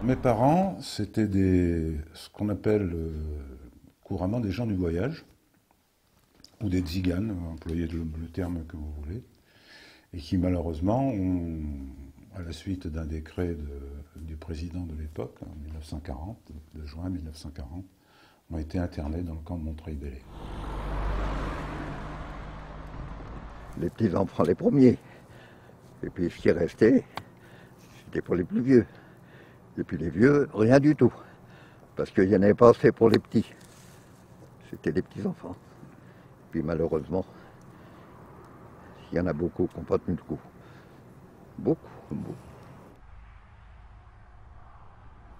Mes parents, c'était ce qu'on appelle couramment des gens du voyage, ou des tziganes, employez le terme que vous voulez, et qui malheureusement, à la suite d'un décret du président de l'époque, en 1940, de juin 1940, ont été internés dans le camp de Montreuil-Bellay. Les petits-enfants les premiers. Et puis ce qui est resté, c'était pour les plus vieux. Et puis les vieux, rien du tout. Parce qu'il n'y en avait pas assez pour les petits. C'était les petits-enfants. Puis malheureusement, il y en a beaucoup qui n'ont pas tenu le coup. Beaucoup.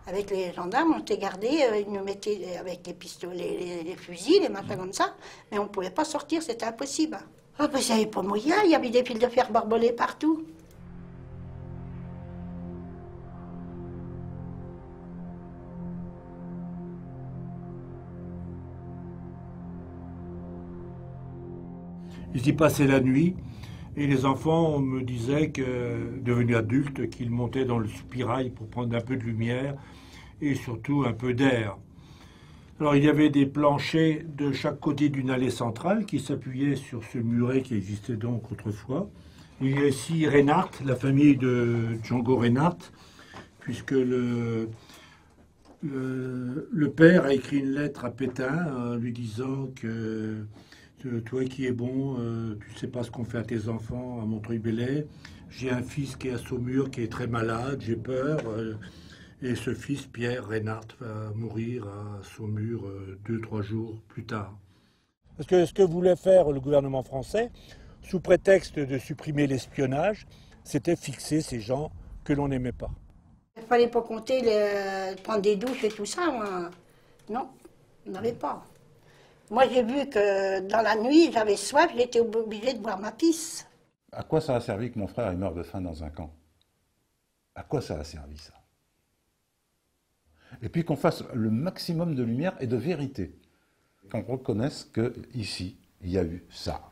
Avec les gendarmes, on était gardés, ils nous mettaient avec les pistolets, les fusils, les machins comme ça, mais on ne pouvait pas sortir, c'était impossible. Ah ben, il n'y avait pas moyen, il y avait des fils de fer barbelés partout. Ils y passaient la nuit et les enfants me disaient que, devenus adultes, qu'ils montaient dans le soupirail pour prendre un peu de lumière et surtout un peu d'air. Alors il y avait des planchers de chaque côté d'une allée centrale qui s'appuyaient sur ce muret qui existait donc autrefois. Il y a ici Reinhardt, la famille de Django Reinhardt, puisque le père a écrit une lettre à Pétain lui disant que toi qui es bon, tu ne sais pas ce qu'on fait à tes enfants à Montreuil-Bellay. J'ai un fils qui est à Saumur, qui est très malade, j'ai peur. Et ce fils, Pierre Reinhardt, va mourir à Saumur 2-3 jours plus tard. Parce que ce que voulait faire le gouvernement français, sous prétexte de supprimer l'espionnage, c'était fixer ces gens que l'on n'aimait pas. Il ne fallait pas compter prendre des douches et tout ça, moi. Non, on n'avait pas. Moi, j'ai vu que dans la nuit, j'avais soif, j'étais obligée de boire ma pisse. À quoi ça a servi que mon frère meure de faim dans un camp? À quoi ça a servi, ça? Et puis qu'on fasse le maximum de lumière et de vérité. Qu'on reconnaisse qu'ici, il y a eu ça.